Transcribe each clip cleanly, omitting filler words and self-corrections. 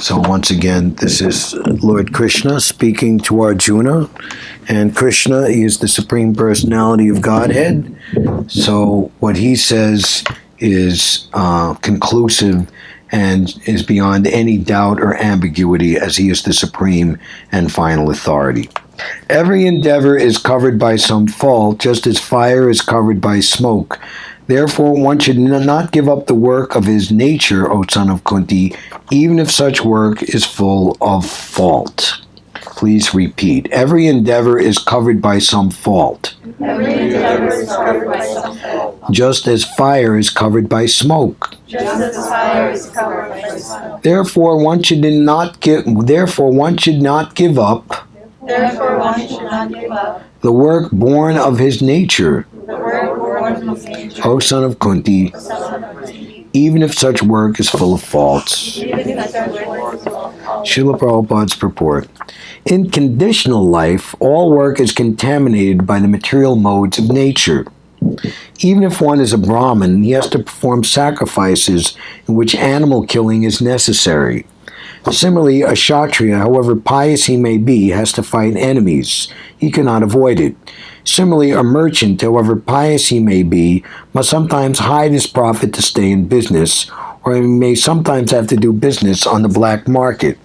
So once again, this is Lord Krishna speaking to Arjuna, and Krishna is the Supreme Personality of Godhead. So what he says is conclusive and is beyond any doubt or ambiguity, as he is the supreme and final authority. Every endeavor is covered by some fault, just as fire is covered by smoke. Therefore, one should not give up the work of his nature, O son of Kunti, even if such work is full of fault. Please repeat. Every endeavor is covered by some fault. Every endeavor is covered by some fault. Just as fire is covered by smoke. Just as fire is covered by smoke. Therefore, one should not give up. Therefore, one should not give up the work born of his nature, the work born of his nature, O son of Kunti, even if such work is full of faults. Srila Prabhupada's purport. In conditional life, all work is contaminated by the material modes of nature. Even if one is a Brahmin, he has to perform sacrifices in which animal killing is necessary. Similarly, a Kshatriya, however pious he may be, has to fight enemies. He cannot avoid it. Similarly, a merchant, however pious he may be, must sometimes hide his profit to stay in business, or he may sometimes have to do business on the black market.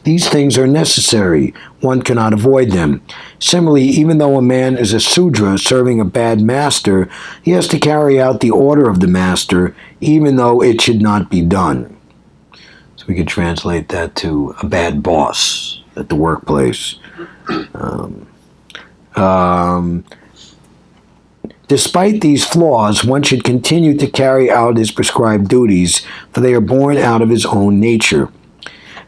These things are necessary. One cannot avoid them. Similarly, even though a man is a Sudra serving a bad master, he has to carry out the order of the master, even though it should not be done. So we could translate that to a bad boss at the workplace. Despite these flaws, one should continue to carry out his prescribed duties, for they are born out of his own nature.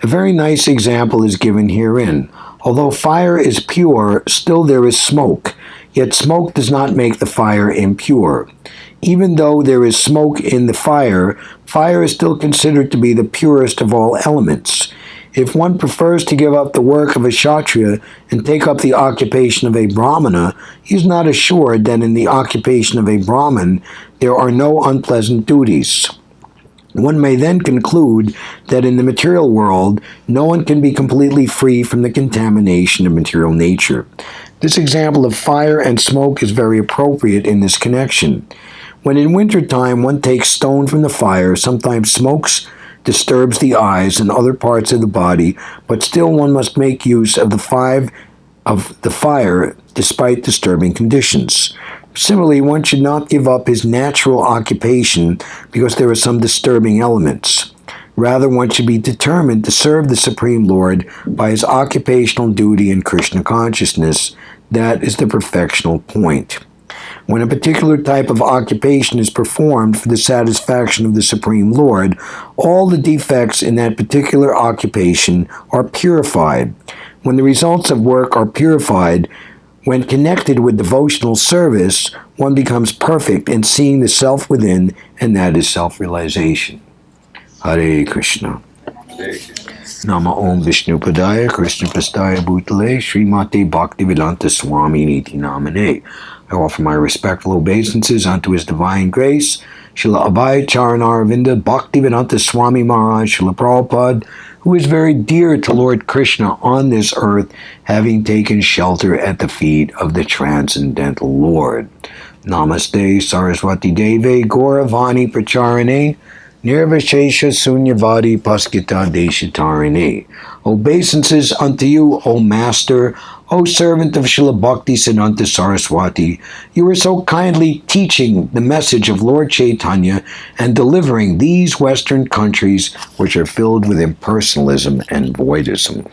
A very nice example is given herein. Although fire is pure, still there is smoke, yet smoke does not make the fire impure. Even though there is smoke in the fire, fire is still considered to be the purest of all elements. If one prefers to give up the work of a Kshatriya and take up the occupation of a Brahmana, he is not assured that in the occupation of a Brahmin there are no unpleasant duties. One may then conclude that in the material world, no one can be completely free from the contamination of material nature. This example of fire and smoke is very appropriate in this connection. When in wintertime one takes stone from the fire, sometimes smoke disturbs the eyes and other parts of the body, but still one must make use of the fire despite disturbing conditions. Similarly, one should not give up his natural occupation because there are some disturbing elements. Rather, one should be determined to serve the Supreme Lord by his occupational duty in Krishna consciousness. That is the perfectional point. When a particular type of occupation is performed for the satisfaction of the Supreme Lord, all the defects in that particular occupation are purified. When the results of work are purified, when connected with devotional service, one becomes perfect in seeing the self within, and that is self-realization. Hare Krishna. Nama Om Vishnu Padaya Krishna Prastaya Bhutale Srimate Bhaktivedanta Swami Niti Namane. I offer my respectful obeisances unto His Divine Grace, Srila Abhay Charanaravinda Bhaktivedanta Swami Maharaj Srila Prabhupada, who is very dear to Lord Krishna on this earth, having taken shelter at the feet of the Transcendental Lord. Namaste Saraswati Deve Gauravani Pracharane Nirvashesha Sunyavadi Paskita Deshitarane. Obeisances unto you, O Master, O servant of Srila Bhakti Siddhanta Saraswati. You are so kindly teaching the message of Lord Chaitanya and delivering these Western countries which are filled with impersonalism and voidism.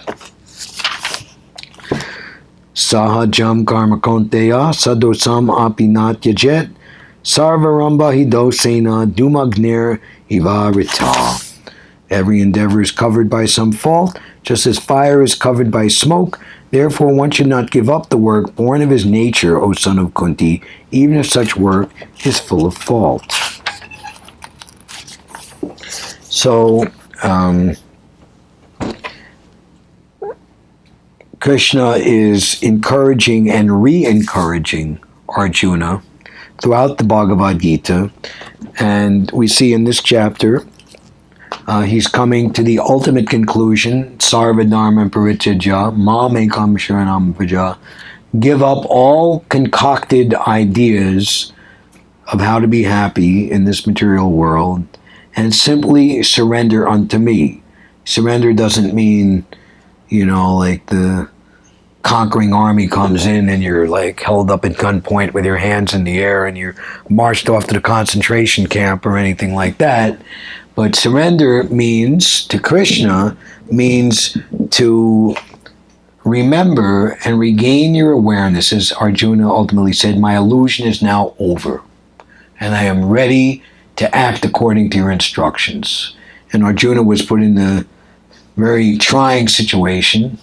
Sahajam karmakonteya sadosam apinatyajet sarvaramba hidosena dumagnir ivarita. Every endeavor is covered by some fault, just as fire is covered by smoke. Therefore, one should not give up the work born of his nature, O son of Kunti, even if such work is full of fault. So, Krishna is encouraging and re-encouraging Arjuna throughout the Bhagavad-gita, and we see in this chapter He's coming to the ultimate conclusion, sarva dharma parityajya, mamekam sharanam vraja. Give up all concocted ideas of how to be happy in this material world and simply surrender unto me. Surrender doesn't mean, like the conquering army comes in and you're like held up at gunpoint with your hands in the air and you're marched off to the concentration camp or anything like that. But surrender means, to Krishna, means to remember and regain your awareness. As Arjuna ultimately said, my illusion is now over and I am ready to act according to your instructions. And Arjuna was put in a very trying situation,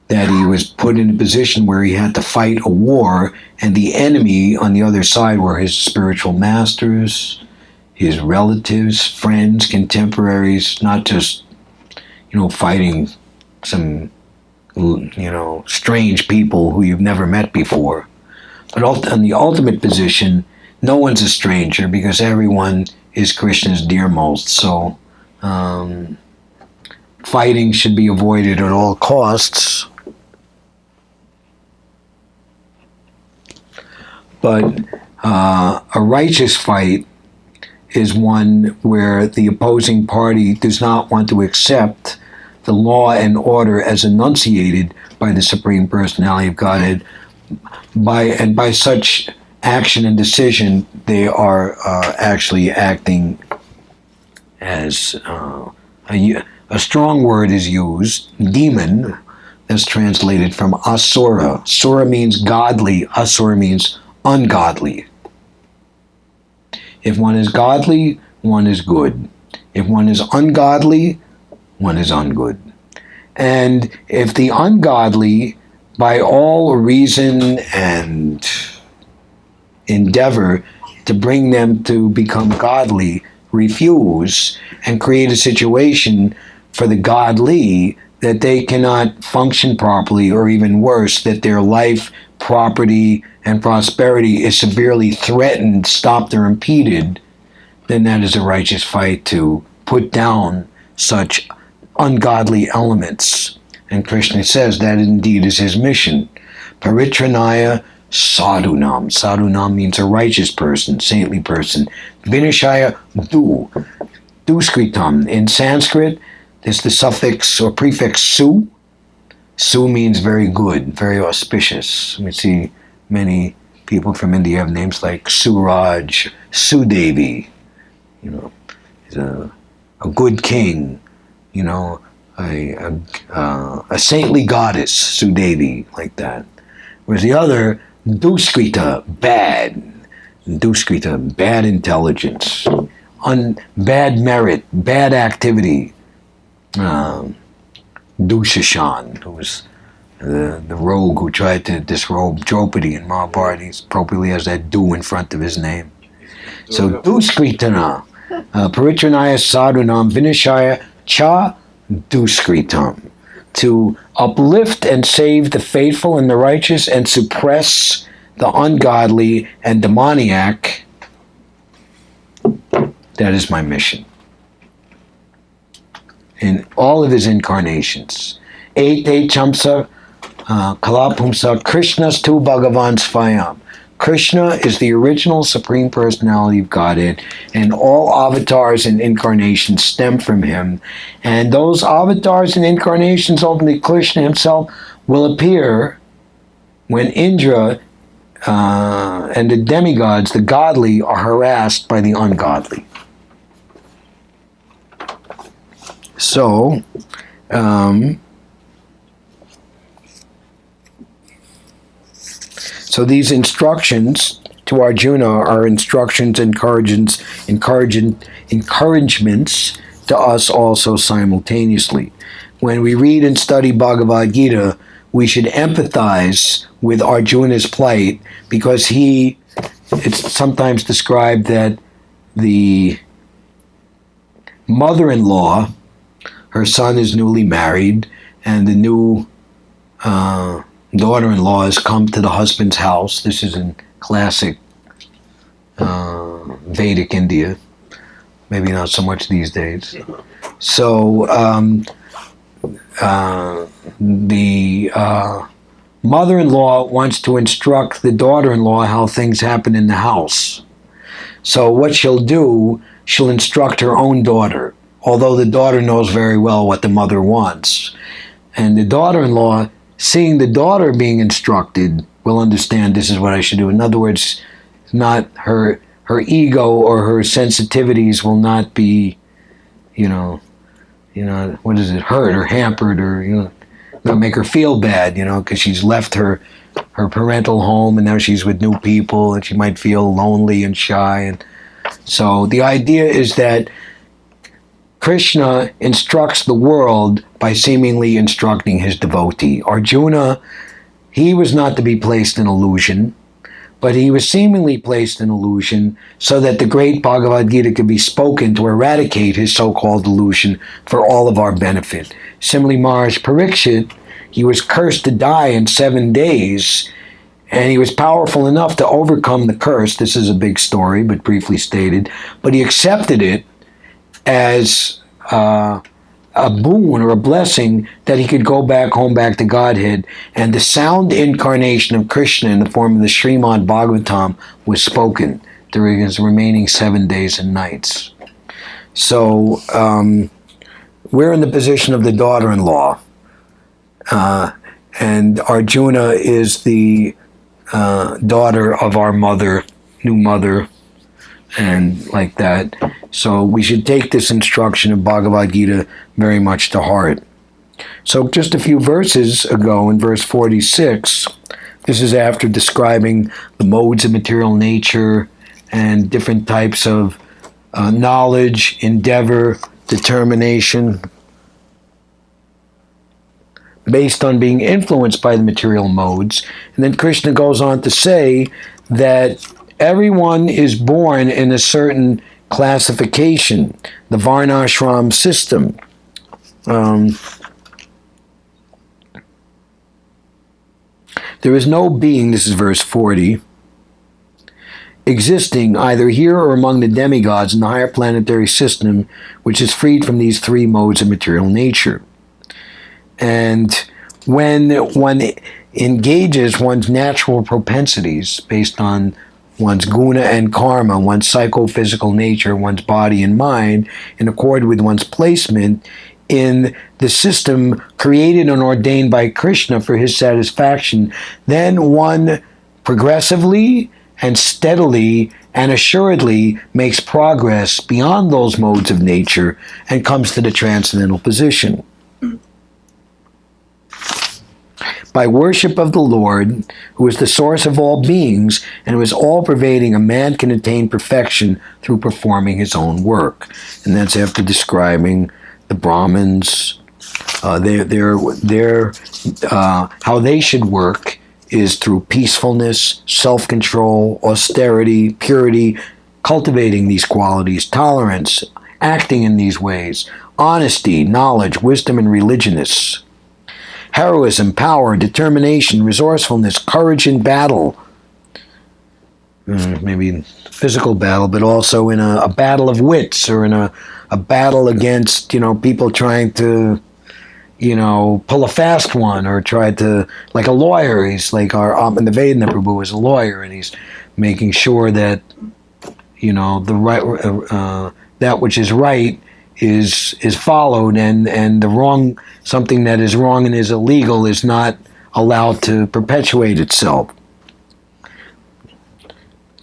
that he was put in a position where he had to fight a war, and the enemy on the other side were his spiritual masters, his relatives, friends, contemporaries, not just, fighting some, strange people who you've never met before. But in the ultimate position, no one's a stranger because everyone is Krishna's dearmost. So fighting should be avoided at all costs. But a righteous fight is one where the opposing party does not want to accept the law and order as enunciated by the Supreme Personality of Godhead. By such action and decision, they are actually acting as a strong word is used, demon, that's translated from asura. Sura means godly, asura means ungodly. If one is godly, one is good. If one is ungodly, one is ungood. And if the ungodly, by all reason and endeavor to bring them to become godly, refuse and create a situation for the godly that they cannot function properly, or even worse, that their life, property, and prosperity is severely threatened, stopped, or impeded, then that is a righteous fight to put down such ungodly elements. And Krishna says that indeed is his mission. Paritranaya sadhunam. Sadhunam means a righteous person, saintly person. Vinashaya duskritam. In Sanskrit, there's the suffix or prefix su. Su means very good, very auspicious. We see many people from India have names like Suraj, Sudevi. He's a good king. A saintly goddess, Sudevi, like that. Whereas the other, Duskrita, bad. Duskrita, bad intelligence, bad merit, bad activity. Dushashan, who was the rogue who tried to disrobe Draupadi in Mahabharata, he appropriately has that du in front of his name. So Duskritana, Paritranaya Sadhunam Vinashaya Cha Duskritam, to uplift and save the faithful and the righteous and suppress the ungodly and demoniac. That is my mission. In all of his incarnations. Ete Chamsa Kalapumsa Krishnas tu Bhagavan Svayam. Krishna is the original Supreme Personality of Godhead, and all avatars and incarnations stem from him. And those avatars and incarnations, ultimately Krishna himself, will appear when Indra and the demigods, the godly, are harassed by the ungodly. So, so these instructions to Arjuna are instructions, encouragements to us also simultaneously. When we read and study Bhagavad-gita, we should empathize with Arjuna's plight, because it's sometimes described that the mother-in-law, her son is newly married, and the new daughter-in-law has come to the husband's house. This is in classic Vedic India. Maybe not so much these days. So the mother-in-law wants to instruct the daughter-in-law how things happen in the house. So what she'll do, she'll instruct her own daughter, although the daughter knows very well what the mother wants. And the daughter-in-law, seeing the daughter being instructed, will understand this is what I should do. In other words, not her ego or her sensitivities will not be, what is it, hurt or hampered or, not make her feel bad, because she's left her parental home and now she's with new people and she might feel lonely and shy. And so the idea is that Krishna instructs the world by seemingly instructing his devotee. Arjuna, he was not to be placed in illusion, but he was seemingly placed in illusion so that the great Bhagavad-gita could be spoken to eradicate his so-called illusion for all of our benefit. Similarly, Maharaj Parikshit, he was cursed to die in 7 days, and he was powerful enough to overcome the curse. This is a big story, but briefly stated. But he accepted it as a boon or a blessing that he could go back home, back to Godhead. And the sound incarnation of Krishna in the form of the Srimad Bhagavatam was spoken during his remaining 7 days and nights. So we're in the position of the daughter-in-law. And Arjuna is the daughter of our mother, new mother, and like that. So we should take this instruction of Bhagavad Gita very much to heart. So just a few verses ago, in verse 46, this is after describing the modes of material nature and different types of knowledge, endeavor, determination, based on being influenced by the material modes. And then Krishna goes on to say that everyone is born in a certain classification, the Varnashram system. There is no being, this is verse 40, existing either here or among the demigods in the higher planetary system, which is freed from these three modes of material nature. And when one engages one's natural propensities based on one's guna and karma, one's psychophysical nature, one's body and mind, in accord with one's placement in the system created and ordained by Krishna for his satisfaction, then one progressively and steadily and assuredly makes progress beyond those modes of nature and comes to the transcendental position. By worship of the Lord, who is the source of all beings and who is all-pervading, a man can attain perfection through performing his own work. And that's after describing the Brahmins, how they should work is through peacefulness, self-control, austerity, purity, cultivating these qualities, tolerance, acting in these ways, honesty, knowledge, wisdom, and religiousness. Heroism, power, determination, resourcefulness, courage in battle, maybe physical battle, but also in a battle of wits or in a battle against, people trying to, pull a fast one or try to, like a lawyer. He's like our Atmanivedana Prabhu is a lawyer, and he's making sure that, the right, that which is right is followed, and the wrong, something that is wrong and is illegal is not allowed to perpetuate itself.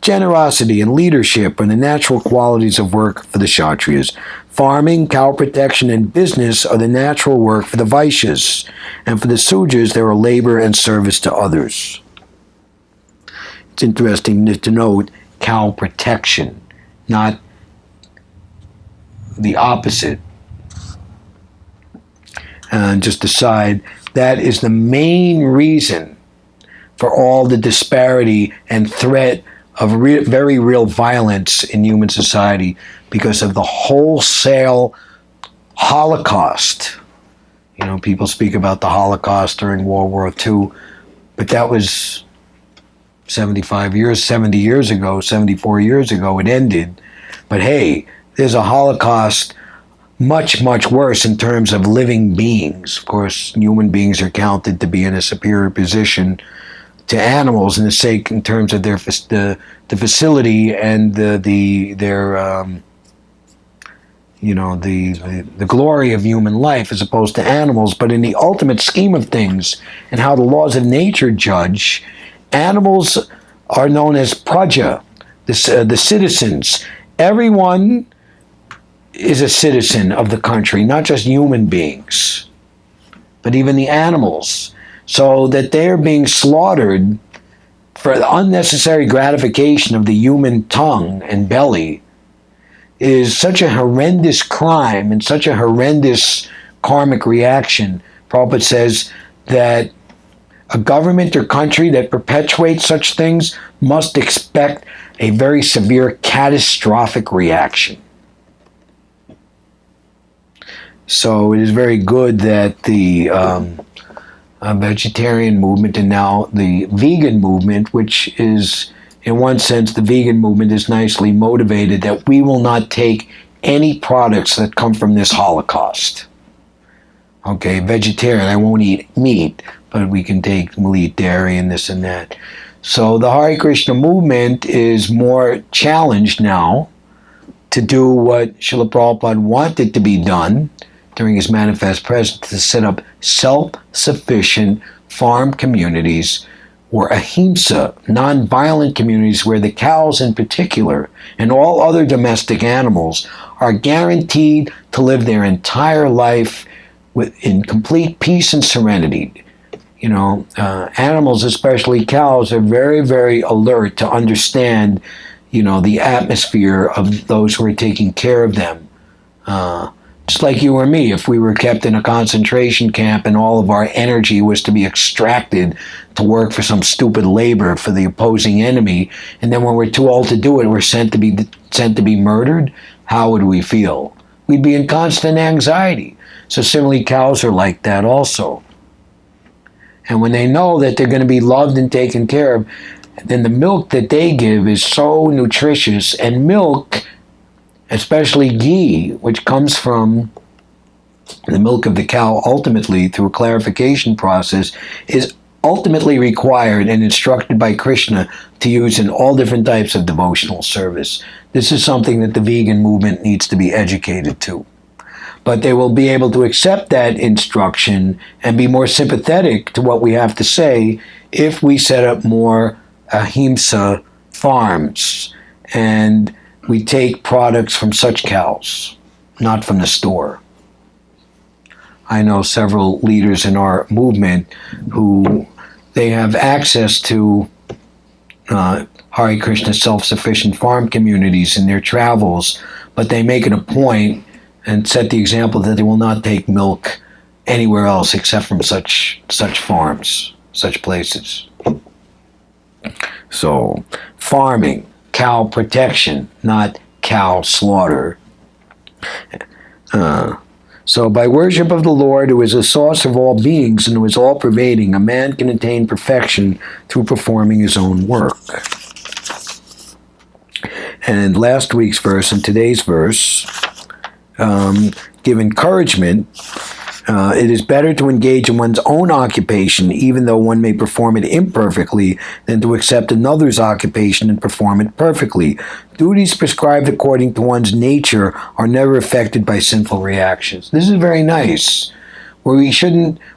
Generosity and leadership are the natural qualities of work for the Kshatriyas. Farming, cow protection, and business are the natural work for the Vaishyas. And for the Sudras, there are labor and service to others. It's interesting to note cow protection, not the opposite. And just aside, that is the main reason for all the disparity and threat of very real violence in human society, because of the wholesale Holocaust. People speak about the Holocaust during World War II, but that was 70 years ago, 74 years ago, it ended. But hey, there's a Holocaust much, much worse in terms of living beings. Of course, human beings are counted to be in a superior position to animals in terms of the facility and their the glory of human life as opposed to animals. But in the ultimate scheme of things and how the laws of nature judge, animals are known as praja, the citizens. Everyone is a citizen of the country, not just human beings, but even the animals. So that they're being slaughtered for the unnecessary gratification of the human tongue and belly is such a horrendous crime and such a horrendous karmic reaction. Prabhupada says that a government or country that perpetuates such things must expect a very severe catastrophic reaction. So it is very good that the vegetarian movement and now the vegan movement, which is, in one sense, the vegan movement is nicely motivated that we will not take any products that come from this Holocaust. Okay, vegetarian, I won't eat meat, but we'll eat dairy and this and that. So the Hare Krishna movement is more challenged now to do what Srila Prabhupada wanted to be done during his manifest presence, to set up self-sufficient farm communities or ahimsa, non-violent communities where the cows in particular and all other domestic animals are guaranteed to live their entire life in complete peace and serenity. Animals, especially cows, are very, very alert to understand, the atmosphere of those who are taking care of them. Just like you or me, if we were kept in a concentration camp and all of our energy was to be extracted to work for some stupid labor for the opposing enemy, and then when we're too old to do it, we're sent to be murdered, how would we feel? We'd be in constant anxiety. So similarly, cows are like that also. And when they know that they're going to be loved and taken care of, then the milk that they give is so nutritious, and milk, especially ghee, which comes from the milk of the cow ultimately through a clarification process, is ultimately required and instructed by Krishna to use in all different types of devotional service. This is something that the vegan movement needs to be educated to. But they will be able to accept that instruction and be more sympathetic to what we have to say if we set up more ahimsa farms and we take products from such cows, not from the store. I know several leaders in our movement who they have access to Hare Krishna self-sufficient farm communities in their travels, but they make it a point and set the example that they will not take milk anywhere else except from such farms, such places. So, farming, cow protection, not cow slaughter. So by worship of the Lord, who is the source of all beings and who is all-pervading, a man can attain perfection through performing his own work. And last week's verse and today's verse give encouragement. It is better to engage in one's own occupation, even though one may perform it imperfectly, than to accept another's occupation and perform it perfectly. Duties prescribed according to one's nature are never affected by sinful reactions. This is very nice, where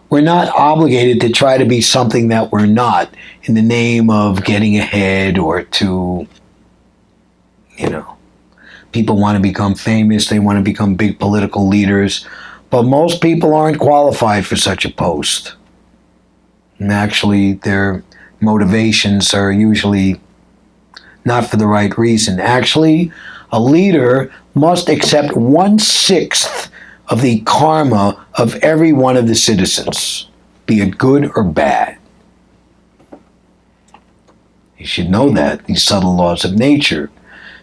we're not obligated to try to be something that we're not in the name of getting ahead or to, people want to become famous, they want to become big political leaders. But most people aren't qualified for such a post. And actually, their motivations are usually not for the right reason. Actually, a leader must accept 1/6 of the karma of every one of the citizens, be it good or bad. You should know that, these subtle laws of nature.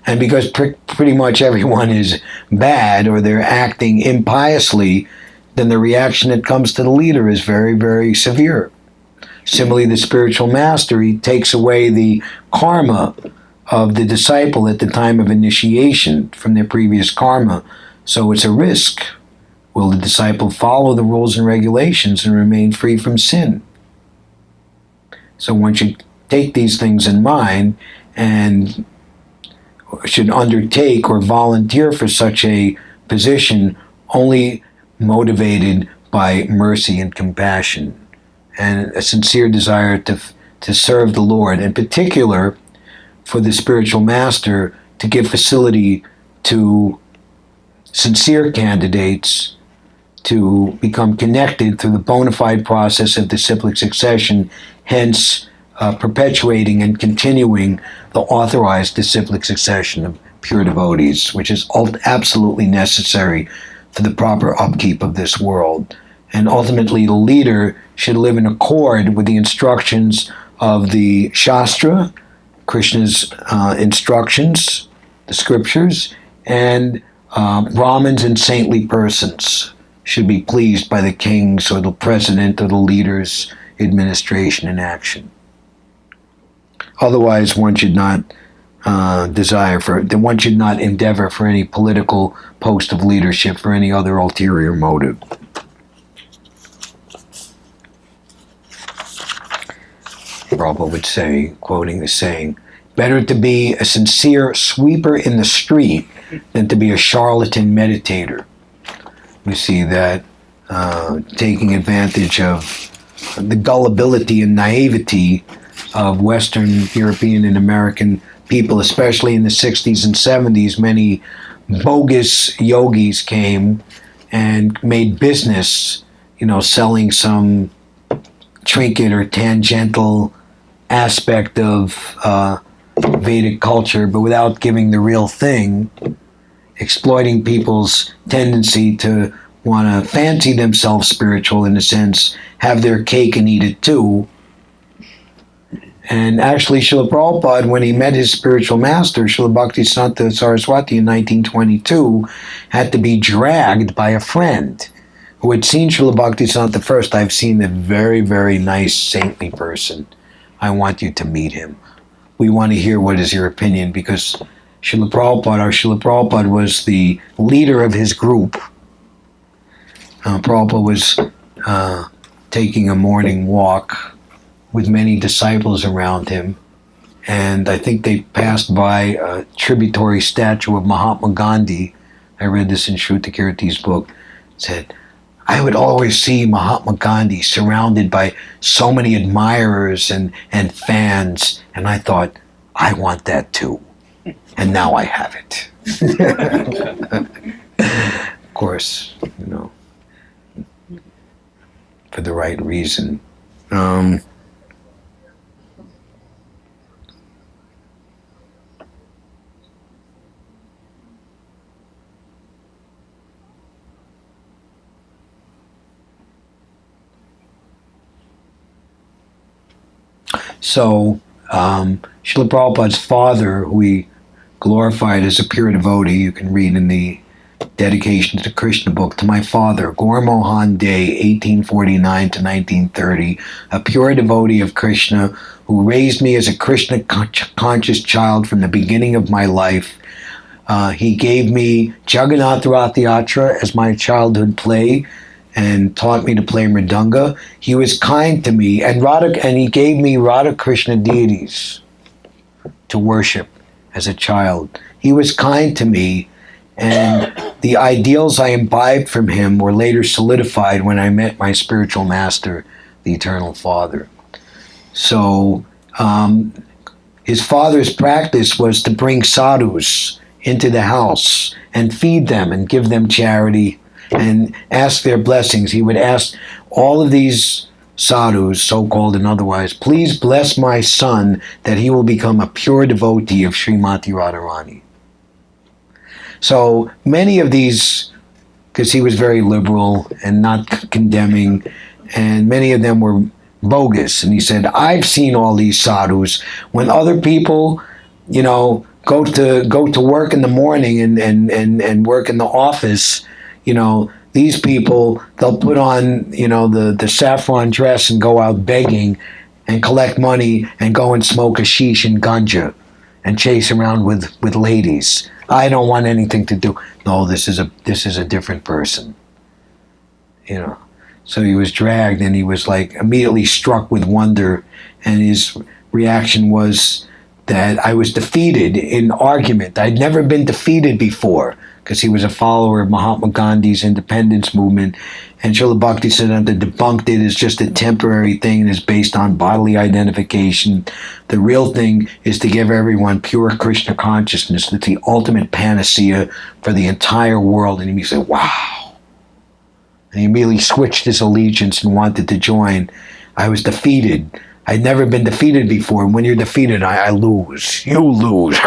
And because pretty much everyone is bad or they're acting impiously, then the reaction that comes to the leader is very, very severe. Similarly, the spiritual master, he takes away the karma of the disciple at the time of initiation from their previous karma. So it's a risk. Will the disciple follow the rules and regulations and remain free from sin? So one should take these things in mind and should undertake or volunteer for such a position only motivated by mercy and compassion and a sincere desire to serve the Lord, in particular for the spiritual master to give facility to sincere candidates to become connected through the bona fide process of disciplic succession, hence perpetuating and continuing the authorized disciplic succession of pure devotees, which is absolutely necessary for the proper upkeep of this world. And ultimately, the leader should live in accord with the instructions of the Shastra, Krishna's instructions, the scriptures, and Brahmins and saintly persons should be pleased by the king's or the president or the leader's administration and action. Otherwise, one should not one should not endeavor for any political post of leadership for any other ulterior motive. Prabhupada would say, quoting the saying, better to be a sincere sweeper in the street than to be a charlatan meditator. We see that taking advantage of the gullibility and naivety of Western European and American people, especially in the 60s and 70s, many bogus yogis came and made business, selling some trinket or tangential aspect of Vedic culture, but without giving the real thing, exploiting people's tendency to want to fancy themselves spiritual, in a sense, have their cake and eat it too. And actually, Srila Prabhupada, when he met his spiritual master, Srila Bhaktisiddhanta Saraswati, in 1922, had to be dragged by a friend who had seen Srila Bhaktisiddhanta first. I've seen a very, very nice, saintly person. I want you to meet him. We want to hear what is your opinion, because Srila Prabhupada was the leader of his group. Prabhupada was taking a morning walk with many disciples around him, and I think they passed by a tributary statue of Mahatma Gandhi. I read this in Shruta Kirti's book. It said, I would always see Mahatma Gandhi surrounded by so many admirers and fans, and I thought, I want that too. And now I have it. Of course, for the right reason. So, Srila Prabhupada's father, who he glorified as a pure devotee, you can read in the Dedication to Krishna book, to my father, Gaur Mohan Day, 1849 to 1930, a pure devotee of Krishna, who raised me as a Krishna conscious child from the beginning of my life. He gave me Jagannath Rath Yatra as my childhood play, and taught me to play mridanga. He was kind to me, and he gave me Radha Krishna deities to worship as a child. He was kind to me, and the ideals I imbibed from him were later solidified when I met my spiritual master, the Eternal Father. So his father's practice was to bring sadhus into the house and feed them and give them charity and ask their blessings. He would ask all of these sadhus, so-called and otherwise, please bless my son that he will become a pure devotee of Srimati Radharani. So many of these, because he was very liberal and not condemning, and many of them were bogus. And he said, I've seen all these sadhus. When other people, go to work in the morning and work in the office, these people, they'll put on, the saffron dress and go out begging and collect money and go and smoke hashish and ganja. and chase around with ladies. I don't want anything to do. No, this is a different person. So he was dragged, and he was like immediately struck with wonder, and his reaction was that I was defeated in argument. I'd never been defeated before, because he was a follower of Mahatma Gandhi's independence movement, and Srila Bhaktisiddhanta debunked it as just a temporary thing and is based on bodily identification. The real thing is to give everyone pure Krishna consciousness. That's the ultimate panacea for the entire world. And he said, wow. And he immediately switched his allegiance and wanted to join. I was defeated. I'd never been defeated before. And when you're defeated, I lose. You lose.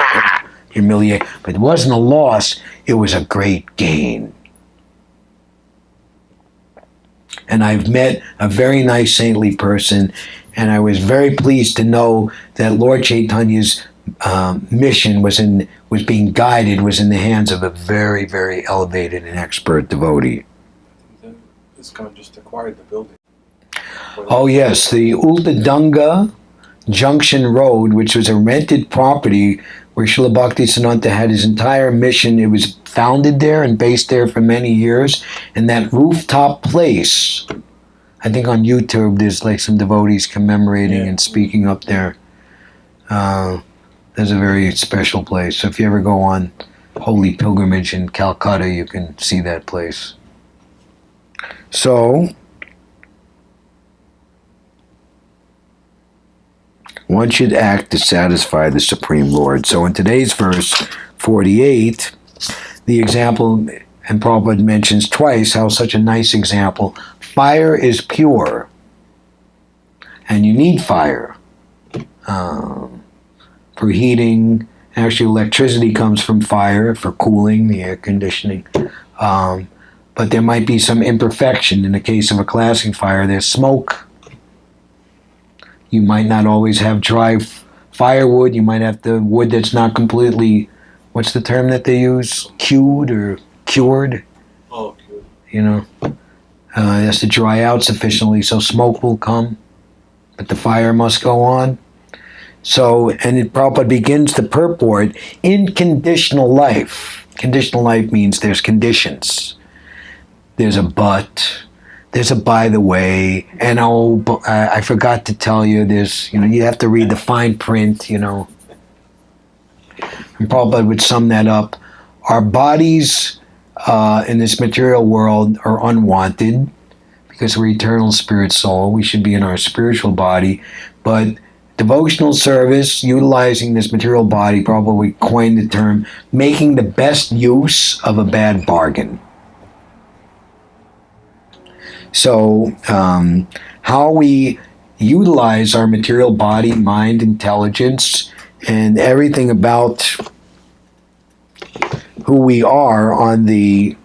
Humiliate. But it wasn't a loss. It was a great gain. And I've met a very nice saintly person, and I was very pleased to know that Lord Chaitanya's mission was being guided, was in the hands of a very, very elevated and expert devotee. This guy just acquired the building. Oh yes, the Ultadanga Junction Road, which was a rented property where Srila Bhaktisiddhanta had his entire mission. It was founded there and based there for many years. And that rooftop place, I think on YouTube there's like some devotees commemorating and speaking up there. There's a very special place. So if you ever go on holy pilgrimage in Calcutta, you can see that place. So one should act to satisfy the Supreme Lord. So in today's verse 48, the example, and Prabhupada mentions twice how such a nice example, fire is pure, and you need fire for heating. Actually, electricity comes from fire for cooling, the air conditioning. But there might be some imperfection. In the case of a classic fire, there's smoke. You might not always have dry firewood. You might have the wood that's not completely, what's the term that they use? Cured or cured? Oh, cured. It has to dry out sufficiently so smoke will come, but the fire must go on. So, and it Prabhupada begins to purport in conditional life. Conditional life means there's conditions. There's a but. There's a by the way, and I forgot to tell you, there's, you have to read the fine print, And Prabhupada would sum that up. Our bodies in this material world are unwanted because we're eternal spirit soul. We should be in our spiritual body. But devotional service, utilizing this material body, Prabhupada coined the term, making the best use of a bad bargain. So, how we utilize our material body, mind, intelligence, and everything about who we are on the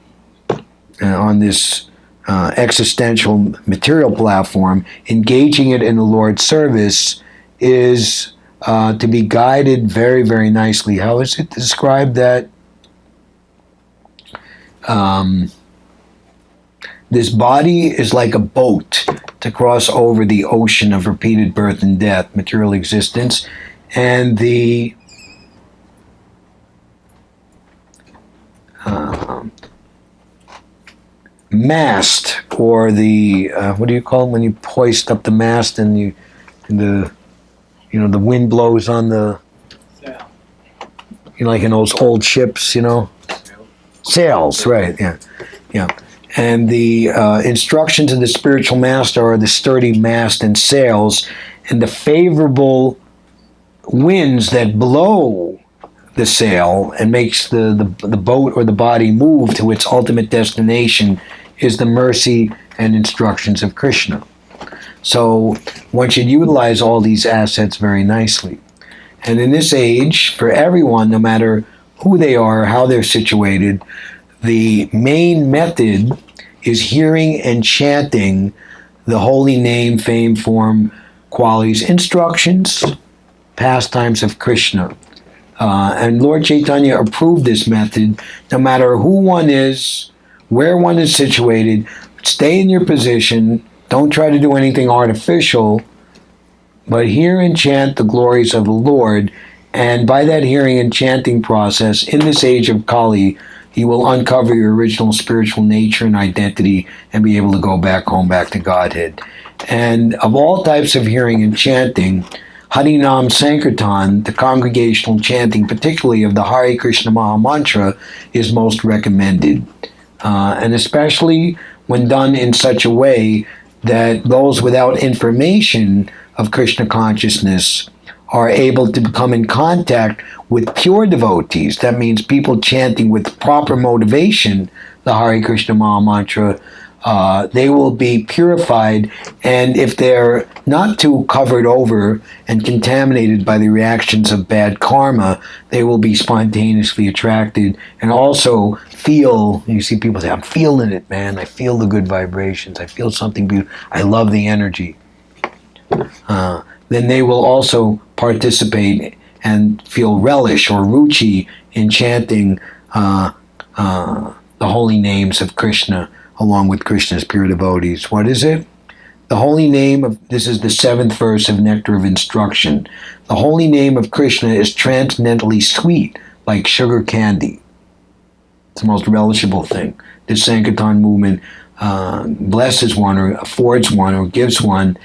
on this existential material platform, engaging it in the Lord's service is to be guided very, very nicely. How is it described that? This body is like a boat to cross over the ocean of repeated birth and death, material existence, and the mast, or the what do you call it when you hoist up the mast and the wind blows on the like in those old ships, sails, right? Yeah. And the instructions of the spiritual master are the sturdy mast and sails, and the favorable winds that blow the sail and makes the boat or the body move to its ultimate destination is the mercy and instructions of Krishna. So one should utilize all these assets very nicely. And in this age, for everyone, no matter who they are, how they're situated, the main method is hearing and chanting the holy name, fame, form, qualities, instructions, pastimes of Krishna. And Lord Chaitanya approved this method. No matter who one is, where one is situated, stay in your position. Don't try to do anything artificial, but hear and chant the glories of the Lord, And by that hearing and chanting process, in this age of Kali, he will uncover your original spiritual nature and identity and be able to go back home, back to Godhead. And of all types of hearing and chanting, Harinam Sankirtan, the congregational chanting, particularly of the Hare Krishna Maha Mantra, is most recommended. And especially when done in such a way that those without information of Krishna consciousness are able to come in contact with pure devotees. That means people chanting with proper motivation the Hare Krishna Maha Mantra. They will be purified, and if they're not too covered over and contaminated by the reactions of bad karma, they will be spontaneously attracted and also feel, you see people say, I'm feeling it, man. I feel the good vibrations. I feel something beautiful. I love the energy. Then they will also participate and feel relish or ruchi in chanting the holy names of Krishna along with Krishna's pure devotees. What is it? The holy name of, this is the 7th verse of Nectar of Instruction. The holy name of Krishna is transcendently sweet, like sugar candy. It's the most relishable thing. This Sankirtan movement blesses one or affords one or gives one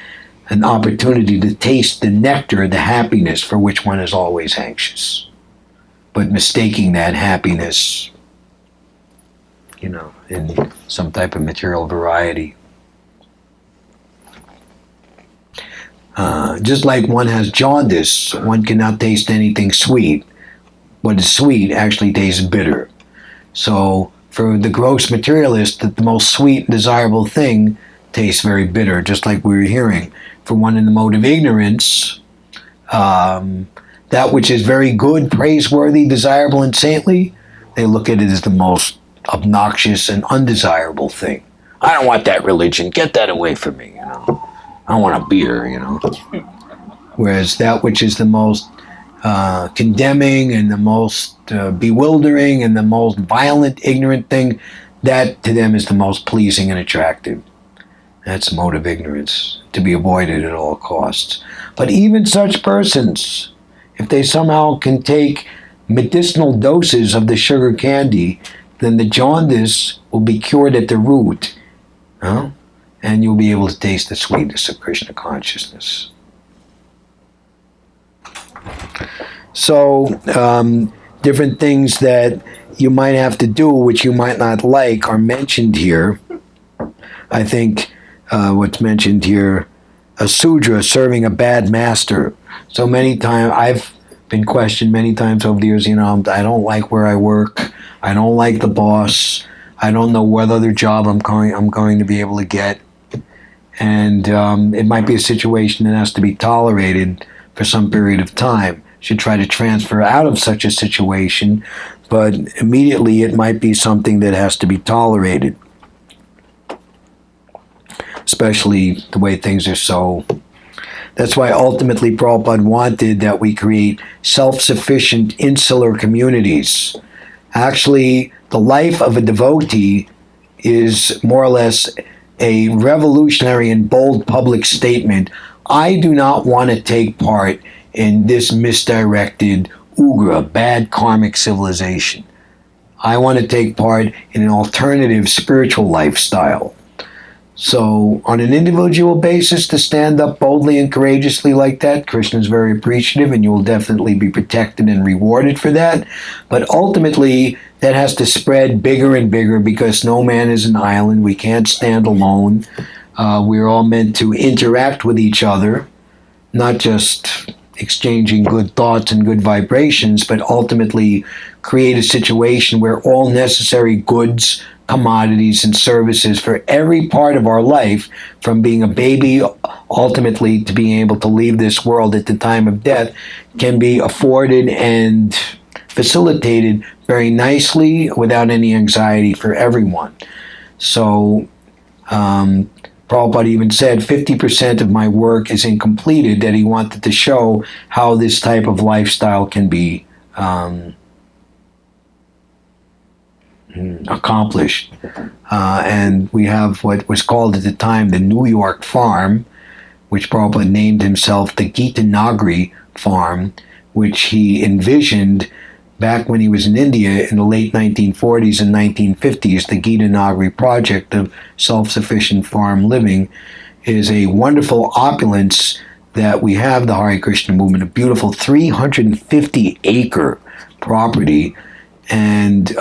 an opportunity to taste the nectar, the happiness for which one is always anxious. But mistaking that happiness, in some type of material variety. Just like one has jaundice, one cannot taste anything sweet. What is sweet actually tastes bitter. So for the gross materialist, the most sweet, desirable thing tastes very bitter, just like we were hearing. For one in the mode of ignorance, that which is very good, praiseworthy, desirable, and saintly, they look at it as the most obnoxious and undesirable thing. I don't want that religion. Get that away from me, I want a beer, Whereas that which is the most condemning and the most bewildering and the most violent, ignorant thing, that to them is the most pleasing and attractive. That's the mode of ignorance, to be avoided at all costs. But even such persons, if they somehow can take medicinal doses of the sugar candy, then the jaundice will be cured at the root, and you'll be able to taste the sweetness of Krishna consciousness. So, different things that you might have to do, which you might not like, are mentioned here. I think what's mentioned here, a Sudra serving a bad master. So many times, I've been questioned many times over the years, I don't like where I work. I don't like the boss. I don't know what other job I'm going to be able to get. And it might be a situation that has to be tolerated for some period of time. Should try to transfer out of such a situation, but immediately it might be something that has to be tolerated. Especially the way things are so. That's why ultimately Prabhupada wanted that we create self-sufficient insular communities. Actually, the life of a devotee is more or less a revolutionary and bold public statement. I do not want to take part in this misdirected, ugra, bad karmic civilization. I want to take part in an alternative spiritual lifestyle. So, on an individual basis, to stand up boldly and courageously like that, Krishna is very appreciative, and you will definitely be protected and rewarded for that. But ultimately, that has to spread bigger and bigger, because no man is an island. We can't stand alone. We're all meant to interact with each other, not just exchanging good thoughts and good vibrations, but ultimately create a situation where all necessary goods, commodities, and services for every part of our life, from being a baby ultimately to being able to leave this world at the time of death, can be afforded and facilitated very nicely without any anxiety for everyone. So Prabhupada even said 50% of my work is incompleted, that he wanted to show how this type of lifestyle can be accomplished. And we have what was called at the time the New York Farm, which Prabhupada named himself the Gita Nagri Farm, which he envisioned back when he was in India in the late 1940s and 1950s. The Gita Nagari project of self-sufficient farm living is a wonderful opulence that we have the Hare Krishna movement, a beautiful 350-acre property. And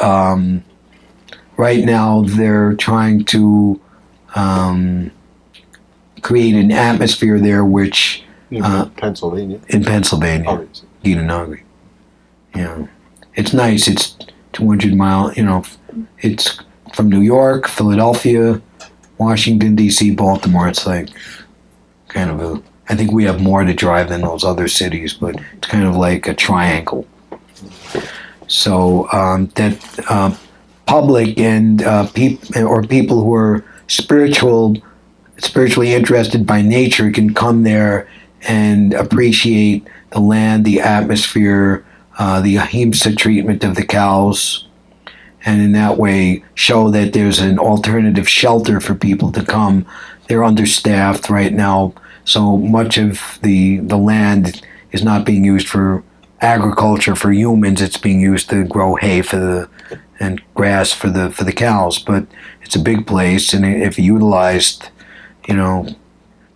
right now they're trying to create an atmosphere there which... Pennsylvania. In Pennsylvania. Oh, Gita Nagari. Yeah. It's nice. It's 200 miles, it's from New York, Philadelphia, Washington, D.C., Baltimore. It's like kind of I think we have more to drive than those other cities, but it's kind of like a triangle. So that public and people who are spiritually interested by nature can come there and appreciate the land, the atmosphere, the ahimsa treatment of the cows, and in that way show that there's an alternative shelter for people to come. They're understaffed right now, so much of the land is not being used for agriculture for humans. It's being used to grow hay and grass for the cows. But it's a big place, and if utilized,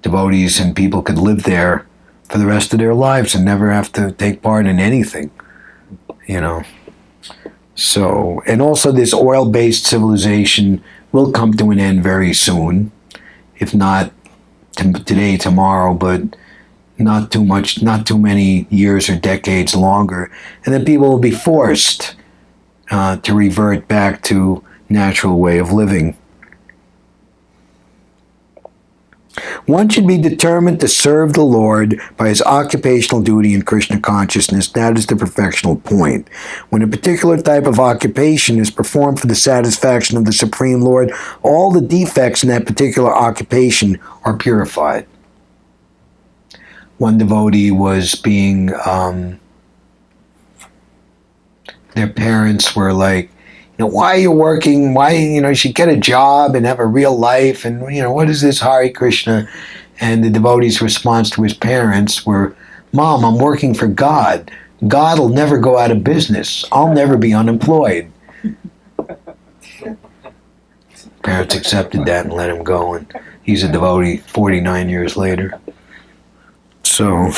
devotees and people could live there for the rest of their lives and never have to take part in anything, So, and also this oil-based civilization will come to an end very soon, if not today, tomorrow, but not too many years or decades longer. And then people will be forced to revert back to natural way of living. One should be determined to serve the Lord by his occupational duty in Krishna consciousness. That is the perfectional point. When a particular type of occupation is performed for the satisfaction of the Supreme Lord, all the defects in that particular occupation are purified. One devotee was being, their parents were like, why are you working? Why, you should get a job and have a real life. And, what is this Hare Krishna? And the devotee's response to his parents were, Mom, I'm working for God. God will never go out of business. I'll never be unemployed. Parents accepted that and let him go. And he's a devotee 49 years later. So...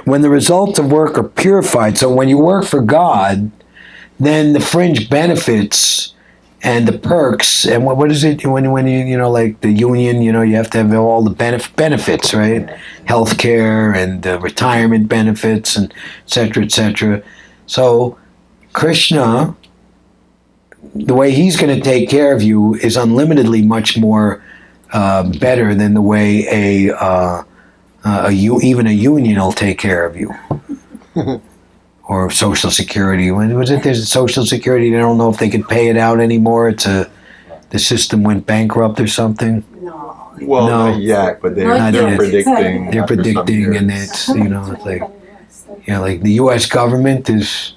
When the results of work are purified, so when you work for God, then the fringe benefits and the perks, and what is it when you like the union, you have to have all the benefits, right? Healthcare and retirement benefits and et cetera, So Krishna, the way he's going to take care of you is unlimitedly much more better than the way even a union will take care of you. Or Social Security. When was it? There's Social Security. They don't know if they could pay it out anymore. The system went bankrupt or something. No. Well, No. not yet, but they're Not yet. predicting. They're after some predicting, years. and it's it's like like the U.S. government is.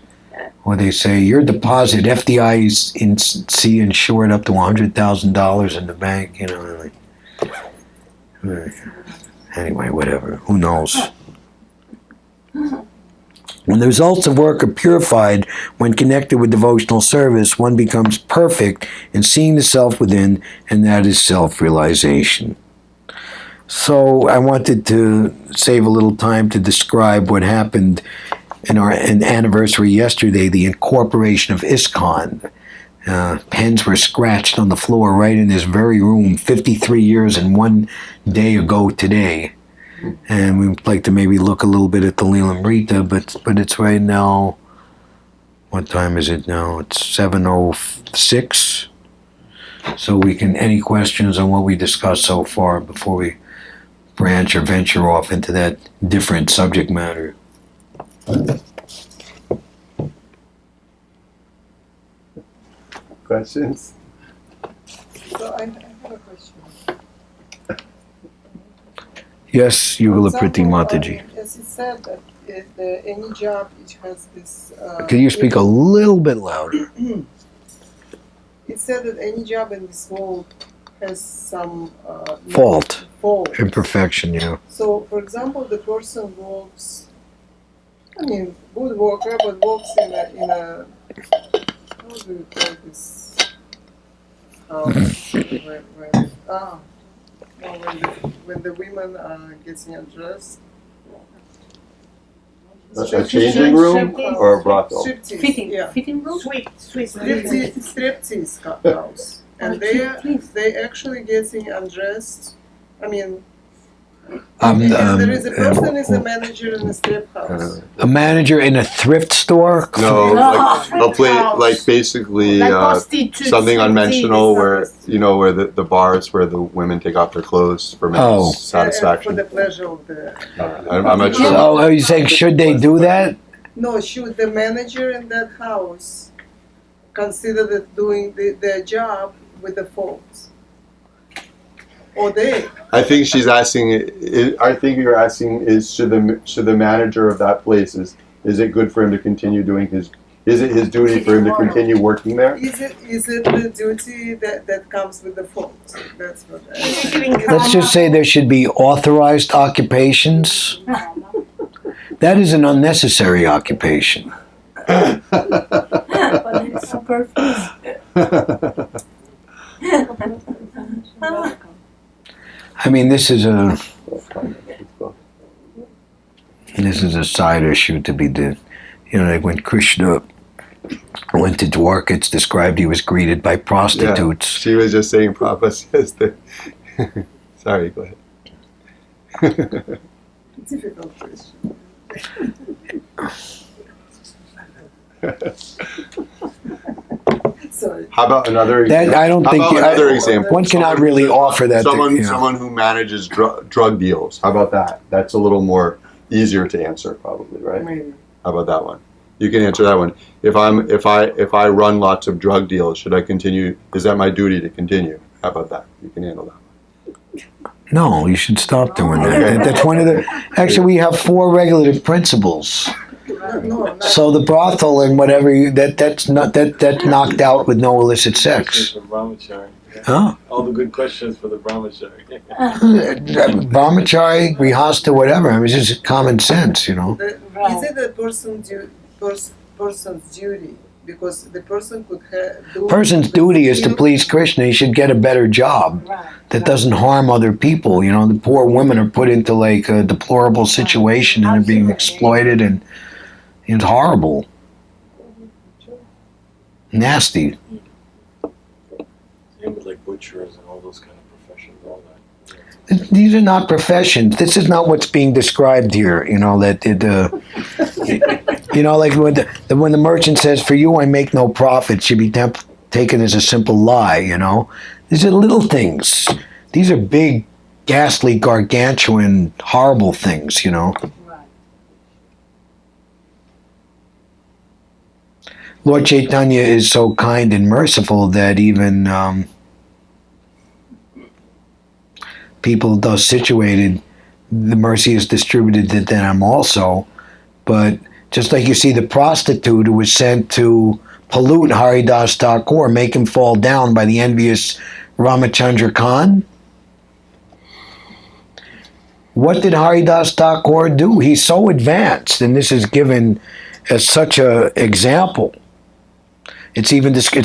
What they say, your deposit, FDIC insured up to $100,000 in the bank. Anyway, whatever. Who knows? When the results of work are purified, when connected with devotional service, one becomes perfect in seeing the self within, and that is self-realization. So I wanted to save a little time to describe what happened in our anniversary yesterday, the incorporation of ISKCON. Pens were scratched on the floor right in this very room 53 years and one day ago today. And we'd like to maybe look a little bit at the Lilamrita, but it's right now, what time is it now? It's 7:06. So any questions on what we discussed so far before we branch or venture off into that different subject matter? Questions? So I have a question. Yes, Yugala Priti Mataji. As it said that if any job which has this... Could you speak a little bit louder? It said that any job in this world has some... Fault. fault. Imperfection, yeah. So, for example, the person works, I mean, good worker, but works in a how do you call this house? When the women are getting undressed. A changing room or a brothel? Striptease, Fitting room? striptease house. And they actually getting undressed. I mean, and there is a person is a manager in a strip house. A manager in a thrift store? No, like a place, like basically something unmentional, where where the bars where the women take off their clothes for men's For satisfaction. the pleasure of the. I'm not sure. So are you saying should they do that? No, should the manager in that house consider that doing their job with the faults? Or they? I think she's asking. I think you're asking is should the manager of that place is it good for him to continue doing his? Is it his duty for him to continue working there? Is it the duty that comes with the fault? That's what I Let's just say there should be authorized occupations. That is an unnecessary occupation. But it's a purpose. I mean, this is a side issue to be did. Like when Krishna went to Dwarka, it's described he was greeted by prostitutes. Yeah, she was just saying Prabhupada says that. Sorry, go ahead. difficult question. Sorry. How about another example? That I don't think another example. One cannot really offer that. Someone who manages drug deals. How about that? That's a little more easier to answer, probably, right? Maybe. How about that one? You can answer that one. If I run lots of drug deals, should I continue? Is that my duty to continue? How about that? You can handle that. No, you should stop doing that. That's one of the. Actually, we have 4 regulative principles. No, So the brothel and whatever that's knocked out with no illicit sex. For brahmachari. Huh? All the good questions for the brahmachari. Brahmachari, grihasta, whatever. I mean, it's just common sense, Is it a person's duty? Because the person could do. Person's duty is to please Krishna. He should get a better job that doesn't harm other people. The poor women are put into like a deplorable situation and are being exploited, and it's horrible, nasty. Same with like butchers and all those kind of professions, all that. These are not professions. This is not what's being described here. Like when the merchant says, "For you, I make no profit," should be taken as a simple lie. These are little things. These are big, ghastly, gargantuan, horrible things. Lord Chaitanya is so kind and merciful that even people thus situated, the mercy is distributed to them also. But just like you see the prostitute who was sent to pollute Haridas Thakur, make him fall down by the envious Ramachandra Khan. What did Haridas Thakur do? He's so advanced, and this is given as such an example. It's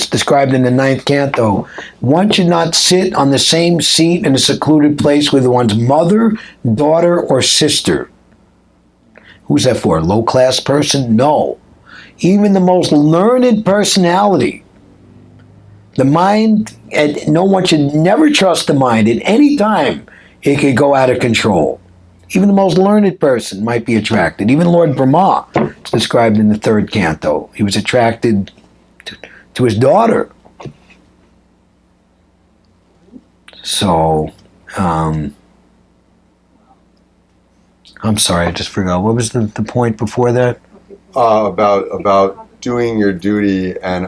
described in the 9th canto. One should not sit on the same seat in a secluded place with one's mother, daughter, or sister. Who's that for? A low-class person? No. Even the most learned personality. The mind, and no one should never trust the mind. At any time, it could go out of control. Even the most learned person might be attracted. Even Lord Brahma, it's described in the 3rd canto. He was attracted to his daughter. So, I'm sorry, I just forgot. What was the point before that? About doing your duty and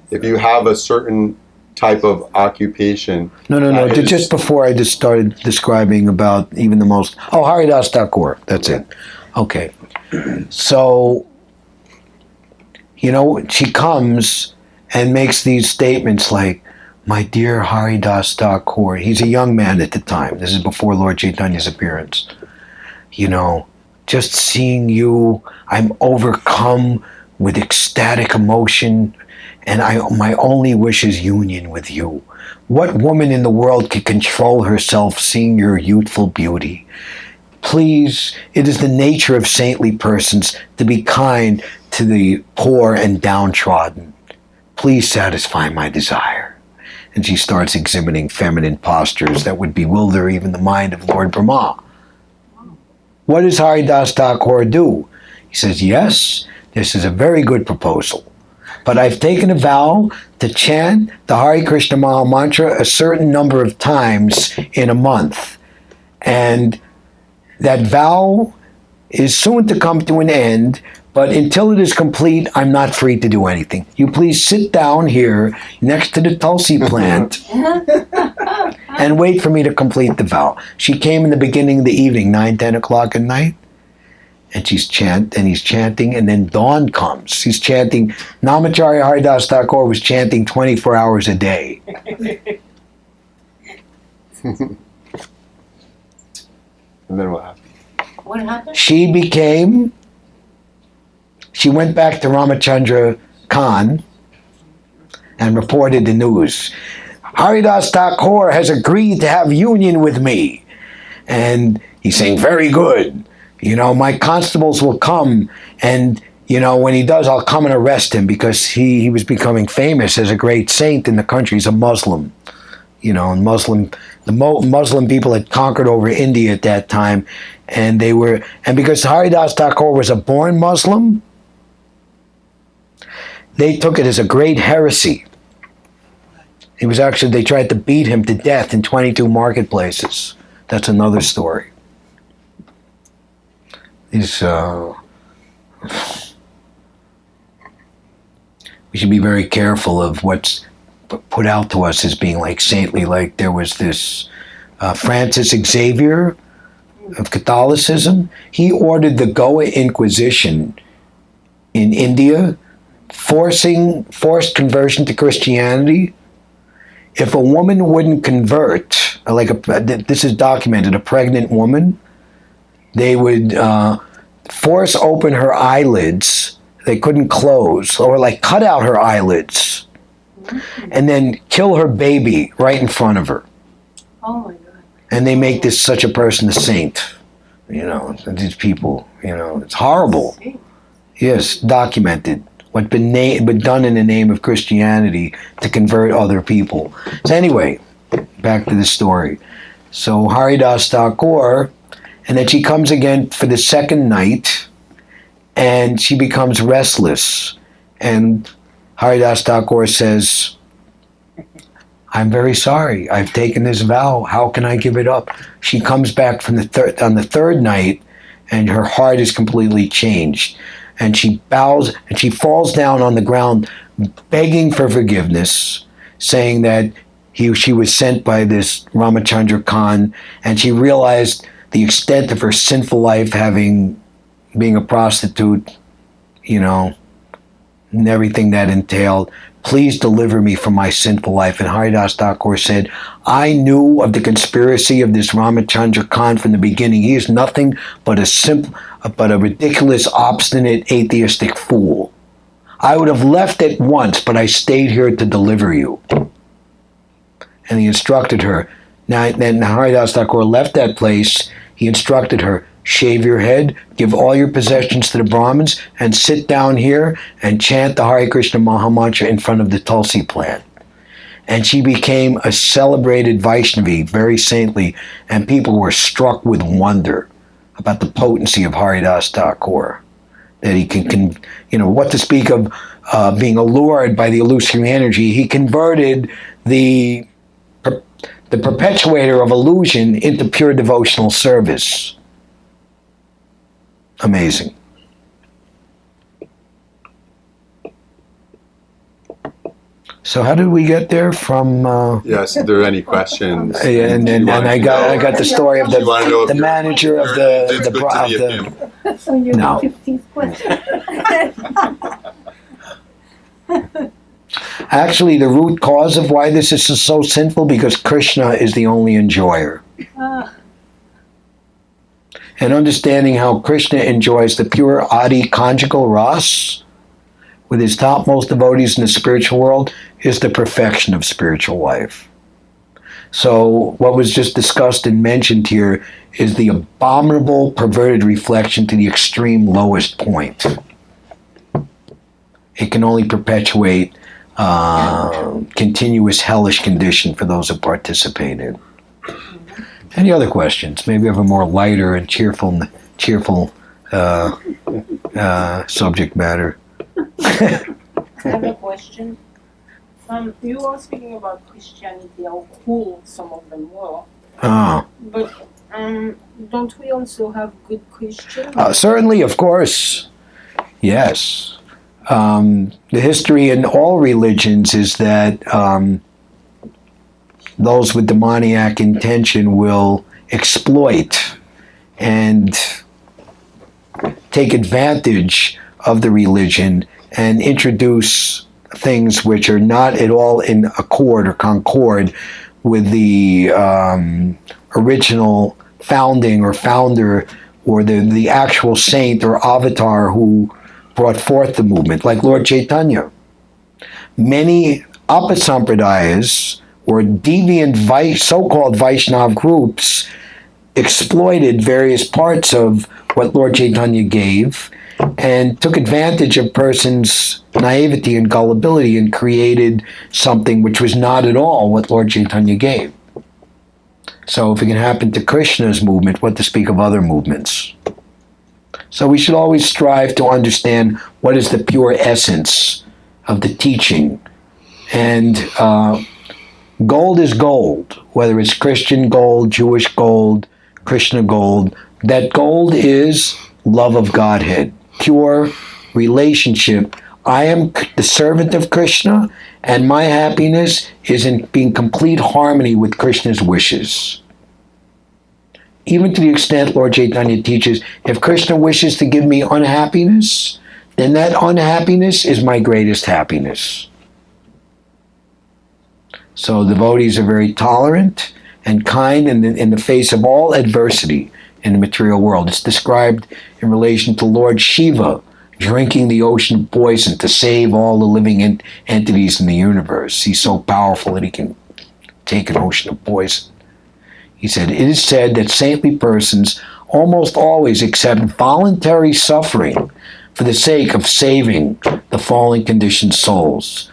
if you have a certain type of occupation. No. Just before I just started describing about even the most. Oh, Haridas Thakur. That's it. Okay. So, she comes and makes these statements like, my dear Haridas Thakur, he's a young man at the time. This is before Lord Chaitanya's appearance. You know, just seeing you, I'm overcome with ecstatic emotion, and my only wish is union with you. What woman in the world can control herself seeing your youthful beauty? Please, it is the nature of saintly persons to be kind to the poor and downtrodden. Please satisfy my desire. And she starts exhibiting feminine postures that would bewilder even the mind of Lord Brahma. What does Haridas Thakur do? He says, yes, this is a very good proposal. But I've taken a vow to chant the Hare Krishna Maha Mantra a certain number of times in a month. And that vow is soon to come to an end, but until it is complete, I'm not free to do anything. You please sit down here next to the Tulsi plant and wait for me to complete the vow. She came in the beginning of the evening, 9, 10 o'clock at night. And he's chanting, and then dawn comes. He's chanting. Namacharya Haridas Thakur was chanting 24 hours a day. And then what happened? What happened? She went back to Ramachandra Khan and reported the news. Haridas Thakur has agreed to have union with me. And he's saying, very good. You know, my constables will come, and, you know, when he does, I'll come and arrest him, because he was becoming famous as a great saint in the country. He's a Muslim. You know, and Muslim people had conquered over India at that time, and because Haridas Thakur was a born Muslim, they took it as a great heresy. They tried to beat him to death in 22 marketplaces. That's another story. We should be very careful of what's put out to us as being like saintly. Like there was this Francis Xavier of Catholicism. He ordered the Goa Inquisition in India, forced conversion to Christianity. If a woman wouldn't convert, this is documented, a pregnant woman, they would force open her eyelids. They couldn't close, or like cut out her eyelids, and then kill her baby right in front of her. Oh my God. And they make such a person a saint. You know, these people, you know, it's horrible. Yes, documented. What's been done in the name of Christianity to convert other people. So anyway, back to the story. So Haridas Thakur, and then she comes again for the second night, and she becomes restless. And Haridas Thakur says, I'm very sorry. I've taken this vow. How can I give it up? She comes back on the third night, and her heart is completely changed. And she bows, and she falls down on the ground, begging for forgiveness, saying that she was sent by this Ramachandra Khan, and she realized the extent of her sinful life, being a prostitute, you know, and everything that entailed. Please deliver me from my sinful life. And Haridas Thakur said, I knew of the conspiracy of this Ramachandra Khan from the beginning. He is nothing but a ridiculous, obstinate, atheistic fool. I would have left at once, but I stayed here to deliver you. And he instructed her. Now, then Haridas Thakur left that place. He instructed her, shave your head, give all your possessions to the Brahmins, and sit down here and chant the Hare Krishna Maha Mantra in front of the Tulsi plant. And she became a celebrated Vaishnavi, very saintly, and people were struck with wonder about the potency of Haridas Thakur. That he can, you know, what to speak of being allured by the illusory energy. He converted the perpetuator of illusion into pure devotional service. Amazing. So how did we get there from? Yes, if there are any questions. And I got the story of the manager of It's good to be a pimp. So you're No. the 15th question. Actually, the root cause of why this is so sinful because Krishna is the only enjoyer. Ah, And understanding how Krishna enjoys the pure Adi conjugal ras with his topmost devotees in the spiritual world is the perfection of spiritual life. So what was just discussed and mentioned here is the abominable perverted reflection to the extreme lowest point. It can only perpetuate continuous hellish condition for those who participate in. Any other questions? Maybe have a more lighter and cheerful subject matter. I have a question. You were speaking about Christianity, how cool some of them were. But don't we also have good Christians? Certainly, of course. Yes. The history in all religions is that those with demoniac intention will exploit and take advantage of the religion and introduce things which are not at all in accord or concord with the original founding or founder or the actual saint or avatar who brought forth the movement, like Lord Chaitanya. Many Apasampradayas or deviant so-called Vaishnav groups exploited various parts of what Lord Chaitanya gave and took advantage of persons' naivety and gullibility and created something which was not at all what Lord Chaitanya gave. So if it can happen to Krishna's movement, what to speak of other movements? So we should always strive to understand what is the pure essence of the teaching. And gold is gold, whether it's Christian gold, Jewish gold, Krishna gold. That gold is love of Godhead, pure relationship. I am the servant of Krishna, and my happiness is in being complete harmony with Krishna's wishes. Even to the extent Lord Chaitanya teaches, if Krishna wishes to give me unhappiness, then that unhappiness is my greatest happiness. So devotees are very tolerant and kind in the face of all adversity in the material world. It's described in relation to Lord Shiva drinking the ocean of poison to save all the living entities in the universe. He's so powerful that he can take an ocean of poison. He said, it is said that saintly persons almost always accept voluntary suffering for the sake of saving the fallen conditioned souls.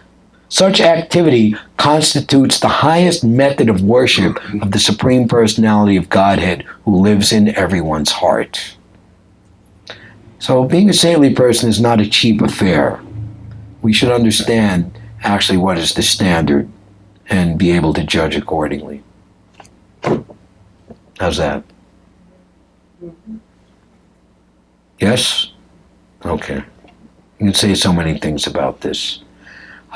Such activity constitutes the highest method of worship of the Supreme Personality of Godhead who lives in everyone's heart. So being a saintly person is not a cheap affair. We should understand actually what is the standard and be able to judge accordingly. How's that? Yes? Okay. You can say so many things about this.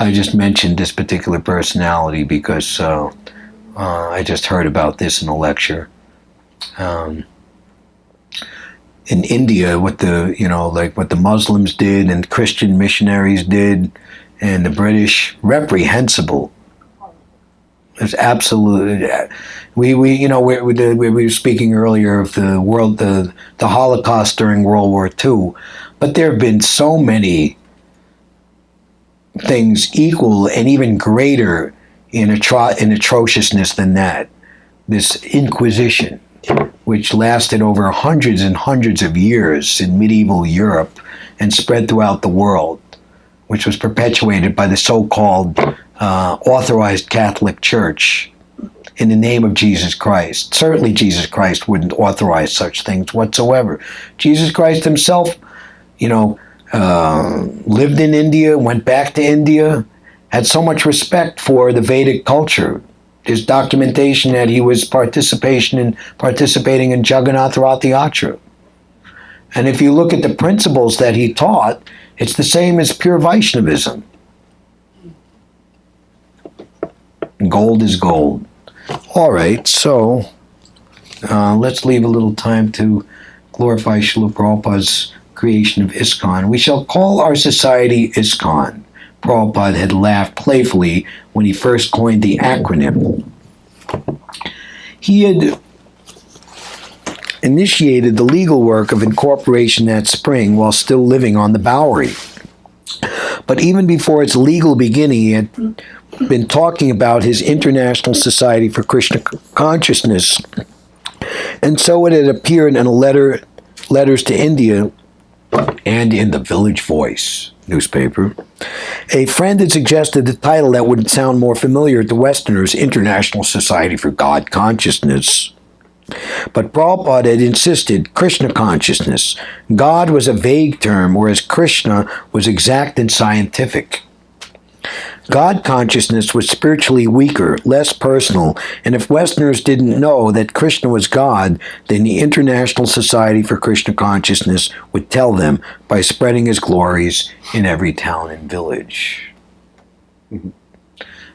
I just mentioned this particular personality because I just heard about this in a lecture. In India, what the Muslims did and Christian missionaries did, and the British, reprehensible. It's absolutely. We were speaking earlier of the Holocaust during World War II, but there have been so many things equal and even greater in atrociousness than that. This Inquisition, which lasted over hundreds and hundreds of years in medieval Europe and spread throughout the world, which was perpetuated by the so-called authorized Catholic Church in the name of Jesus Christ. Certainly Jesus Christ wouldn't authorize such things whatsoever. Jesus Christ himself, lived in India, went back to India, had so much respect for the Vedic culture. There's documentation that he was participating in Jagannath Rath Yatra. And if you look at the principles that he taught, it's the same as pure Vaishnavism. Gold is gold. All right, so let's leave a little time to glorify Srila Prabhupada's creation of ISKCON. We shall call our society ISKCON, Prabhupada had laughed playfully when he first coined the acronym. He had initiated the legal work of incorporation that spring while still living on the Bowery. But even before its legal beginning, he had been talking about his International Society for Krishna Consciousness, and so it had appeared in letters to India and in the Village Voice newspaper. A friend had suggested the title that would sound more familiar to Westerners, International Society for God Consciousness. But Prabhupada had insisted Krishna consciousness. God was a vague term, whereas Krishna was exact and scientific. God consciousness was spiritually weaker, less personal, and if Westerners didn't know that Krishna was God, then the International Society for Krishna Consciousness would tell them by spreading his glories in every town and village.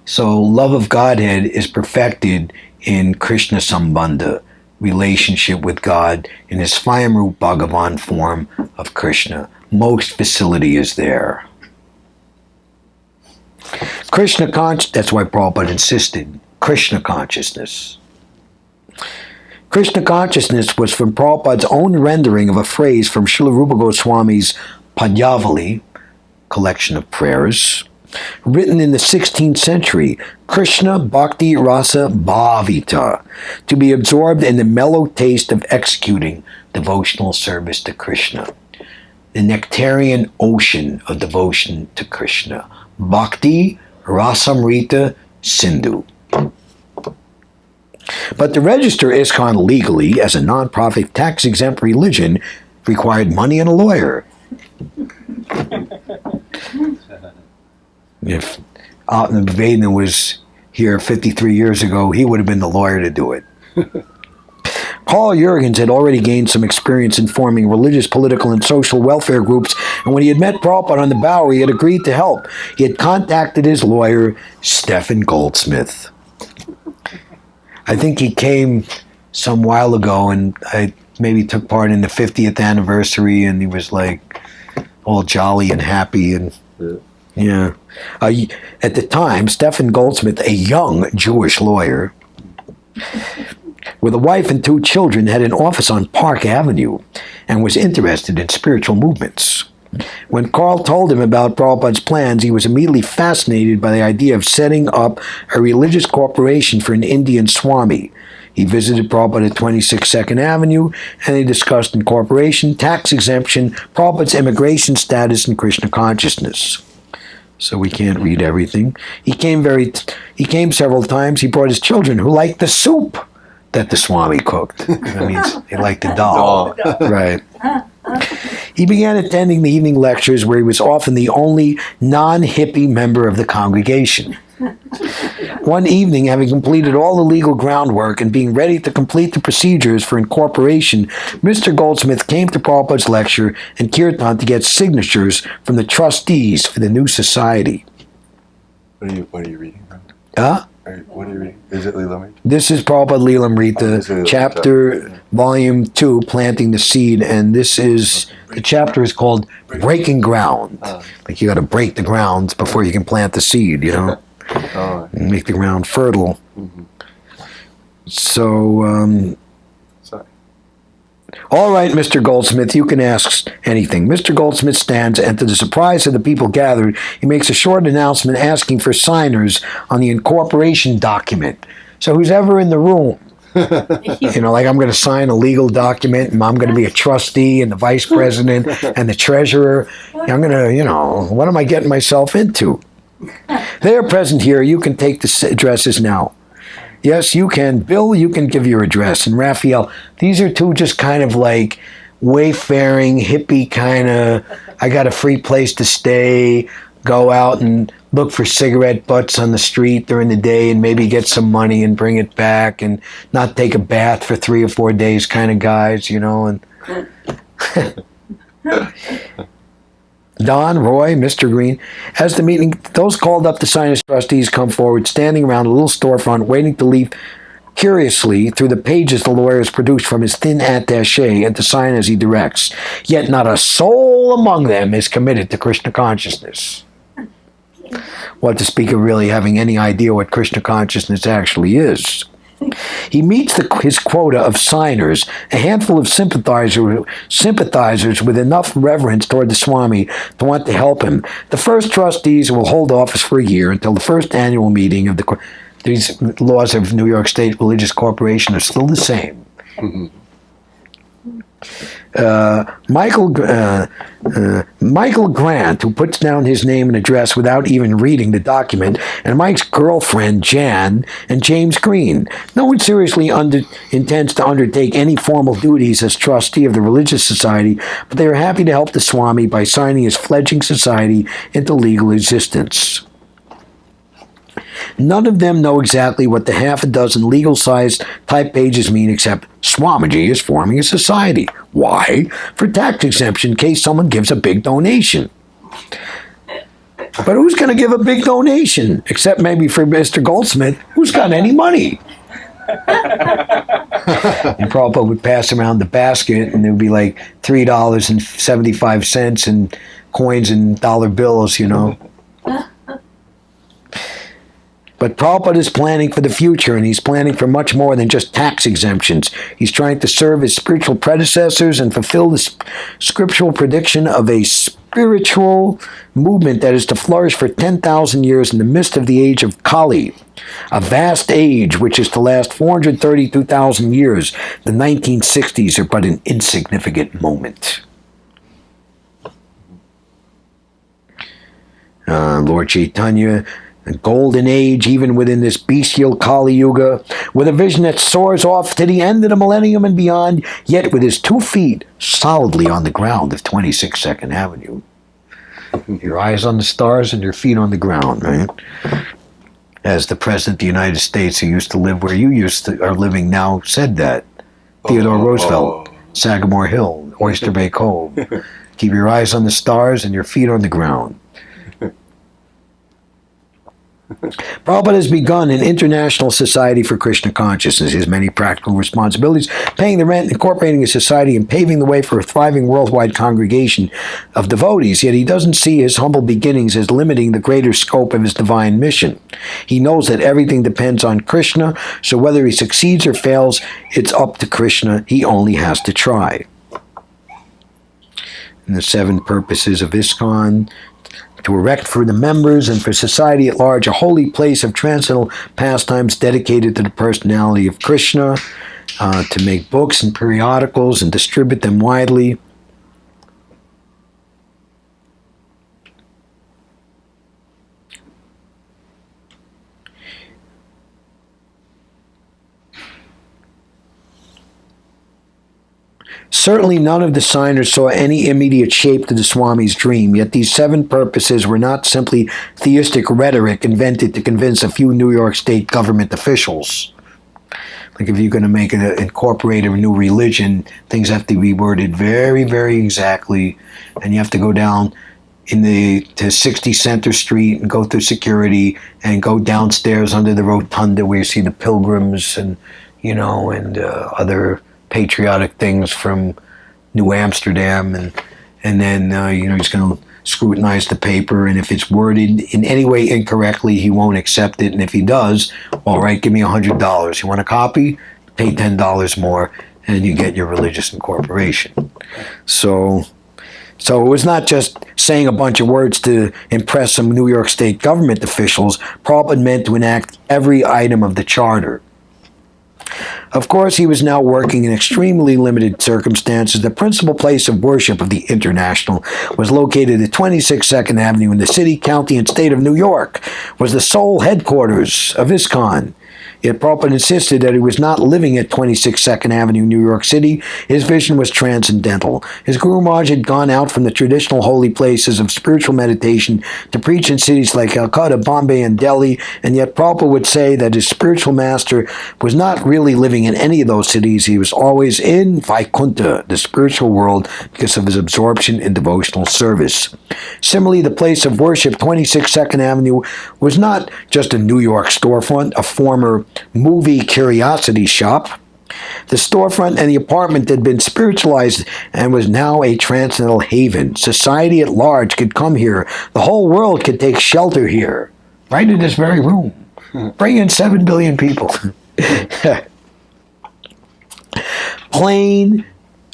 So love of Godhead is perfected in Krishna Sambandha, relationship with God in his Swayamrup Bhagavan form of Krishna. Most facility is there. Krishna consciousness, that's why Prabhupada insisted, Krishna consciousness. Krishna consciousness was from Prabhupada's own rendering of a phrase from Srila Rupa Goswami's Padyavali, collection of prayers, written in the 16th century, Krishna Bhakti Rasa Bhavita, to be absorbed in the mellow taste of executing devotional service to Krishna. The nectarian ocean of devotion to Krishna. Bhakti Rasamrita Sindhu. But to register ISKCON legally as a non-profit tax-exempt religion required money and a lawyer. If Atmanivedana was here 53 years ago, he would have been the lawyer to do it. Paul Jurgens had already gained some experience in forming religious, political, and social welfare groups, and when he had met Prabhupada on the Bowery, he had agreed to help. He had contacted his lawyer, Stephen Goldsmith. I think he came some while ago, and I maybe took part in the 50th anniversary, and he was like all jolly and happy, and yeah. At the time, Stephen Goldsmith, a young Jewish lawyer, with a wife and 2 children, had an office on Park Avenue and was interested in spiritual movements. When Carl told him about Prabhupada's plans, he was immediately fascinated by the idea of setting up a religious corporation for an Indian Swami. He visited Prabhupada at 26 2nd Avenue, and they discussed incorporation, tax exemption, Prabhupada's immigration status, and Krishna consciousness. So we can't read everything. He came several times. He brought his children who liked the soup that the Swami cooked. That means they liked the dal. Right. He began attending the evening lectures where he was often the only non-hippie member of the congregation. One evening, having completed all the legal groundwork and being ready to complete the procedures for incorporation, Mr. Goldsmith came to Prabhupada's lecture and kirtan to get signatures from the trustees for the new society. What are you reading from? Huh? What are you reading? Is it Leela? This is Prabhupada Leelamrita, chapter volume 2, Planting the Seed, and the chapter is called Breaking Ground. Like you got to break the ground before you can plant the seed, you know? And make the ground fertile. Mm-hmm. So, Sorry. All right, Mr. Goldsmith, you can ask anything. Mr. Goldsmith stands, and to the surprise of the people gathered, he makes a short announcement asking for signers on the incorporation document. So who's ever in the room, like I'm going to sign a legal document, and I'm going to be a trustee and the vice president and the treasurer. I'm going to, what am I getting myself into? They're present here. You can take the addresses now. Yes, you can. Bill, you can give your address. And Raphael, these are 2 just kind of like wayfaring, hippie kind of, I got a free place to stay, go out and look for cigarette butts on the street during the day and maybe get some money and bring it back and not take a bath for 3 or 4 days kind of guys, and Don, Roy, Mr. Green. As the meeting, those called up to sign as trustees come forward, standing around a little storefront, waiting to leaf curiously through the pages the lawyer has produced from his thin attaché and to sign as he directs. Yet not a soul among them is committed to Krishna consciousness. What to speak of really having any idea what Krishna consciousness actually is. He meets his quota of signers, a handful of sympathizers with enough reverence toward the Swami to want to help him. The first trustees will hold office for a year until the first annual meeting of these laws of New York State Religious Corporation are still the same. Mm-hmm. Michael Grant, who puts down his name and address without even reading the document, and Mike's girlfriend, Jan, and James Green. No one seriously intends to undertake any formal duties as trustee of the religious society, but they are happy to help the Swami by signing his fledgling society into legal existence. None of them know exactly what the half a dozen legal-sized type pages mean, except Swamiji is forming a society. Why? For tax exemption in case someone gives a big donation. But who's going to give a big donation? Except maybe for Mr. Goldsmith, who's got any money? And Prabhupada would pass around the basket, and there would be like $3.75 in coins and dollar bills, you know. But Prabhupada is planning for the future, and he's planning for much more than just tax exemptions. He's trying to serve his spiritual predecessors and fulfill the scriptural prediction of a spiritual movement that is to flourish for 10,000 years in the midst of the age of Kali, a vast age which is to last 432,000 years. The 1960s are but an insignificant moment. Lord Chaitanya, a golden age, even within this bestial Kali Yuga, with a vision that soars off to the end of the millennium and beyond, yet with his 2 feet solidly on the ground of 26 Second Avenue. Your eyes on the stars and your feet on the ground, right? As the President of the United States, who used to live where you are living now, said that. Theodore Roosevelt, Sagamore Hill, Oyster Bay Cove. Keep your eyes on the stars and your feet on the ground. Prabhupada has begun an international society for Krishna consciousness. His many practical responsibilities, paying the rent, incorporating a society, and paving the way for a thriving worldwide congregation of devotees. Yet he doesn't see his humble beginnings as limiting the greater scope of his divine mission. He knows that everything depends on Krishna, so whether he succeeds or fails, it's up to Krishna. He only has to try. And the 7 purposes of ISKCON: to erect for the members and for society at large a holy place of transcendental pastimes dedicated to the personality of Krishna, to make books and periodicals and distribute them widely. Certainly none of the signers saw any immediate shape to the Swami's dream, yet these 7 purposes were not simply theistic rhetoric invented to convince a few New York State government officials. Like if you're going to incorporate a new religion, things have to be worded very, very exactly, and you have to go down to 60 Center Street and go through security and go downstairs under the rotunda where you see the pilgrims and, other patriotic things from New Amsterdam, and then he's going to scrutinize the paper, and if it's worded in any way incorrectly, he won't accept it, and if he does, all right, give me $100. You want a copy? Pay $10 more, and you get your religious incorporation. So it was not just saying a bunch of words to impress some New York State government officials. Prabhupada meant to enact every item of the charter. Of course, he was now working in extremely limited circumstances. The principal place of worship of the International was located at 26 Second Avenue in the city, county, and state of New York, was the sole headquarters of ISKCON. Yet Prabhupada insisted that he was not living at 26 Second Avenue, New York City. His vision was transcendental. His Guru Maharaj had gone out from the traditional holy places of spiritual meditation to preach in cities like Calcutta, Bombay, and Delhi, and yet Prabhupada would say that his spiritual master was not really living in any of those cities. He was always in Vaikuntha, the spiritual world, because of his absorption in devotional service. Similarly, the place of worship, 26 Second Avenue, was not just a New York storefront, a former movie curiosity shop. The storefront and the apartment had been spiritualized and was now a transcendental haven. Society at large could come here. The whole world could take shelter here, right in this very room. Bring in 7 billion people. Plain,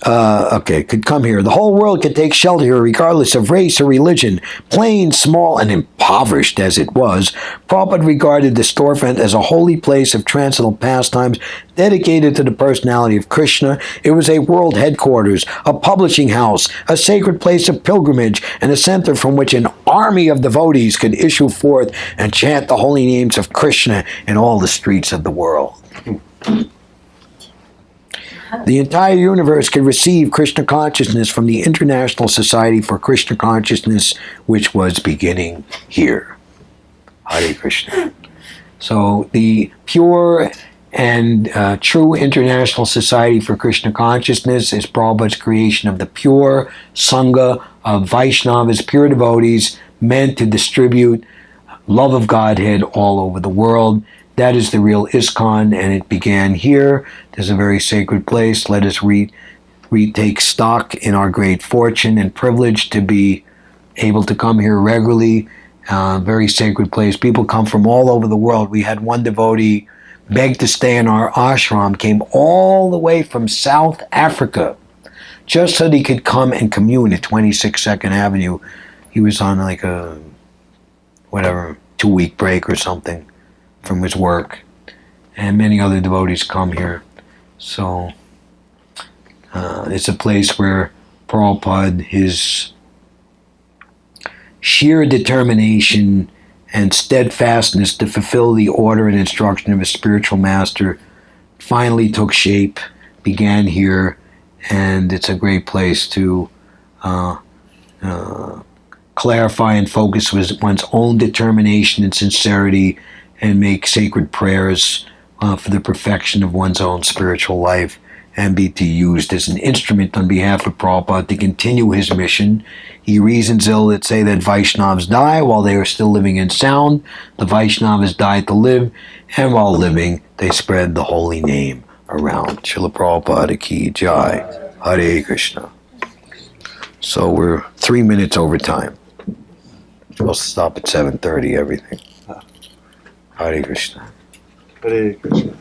could come here. The whole world could take shelter here regardless of race or religion. Plain, small, and impoverished as it was, Prabhupada regarded the storefront as a holy place of transcendental pastimes dedicated to the personality of Krishna. It was a world headquarters, a publishing house, a sacred place of pilgrimage, and a center from which an army of devotees could issue forth and chant the holy names of Krishna in all the streets of the world. The entire universe could receive Krishna consciousness from the International Society for Krishna Consciousness, which was beginning here. Hare Krishna. So the pure and true International Society for Krishna Consciousness is Prabhupada's creation of the pure Sangha of Vaishnavas, pure devotees, meant to distribute love of Godhead all over the world. That is the real ISKCON, and it began here. There's a very sacred place. Let us retake stock in our great fortune and privilege to be able to come here regularly. Very sacred place. People come from all over the world. We had one devotee beg to stay in our ashram, came all the way from South Africa, just so that he could come and commune at 26 2nd Avenue. He was on like a, 2-week break or something from his work, and many other devotees come here. So it's a place where Prabhupada, his sheer determination and steadfastness to fulfill the order and instruction of his spiritual master finally took shape, began here, and it's a great place to clarify and focus one's own determination and sincerity, and make sacred prayers for the perfection of one's own spiritual life, and be used as an instrument on behalf of Prabhupada to continue his mission. He reasons ill that say that Vaishnavas die while they are still living in sound. The Vaishnavas died to live, and while living, they spread the holy name around. Srila Prabhupada Ki Jai. Hare Krishna. So we're 3 minutes over time. We'll stop at 7:30, everything. Hare Krishna. Hare Krishna.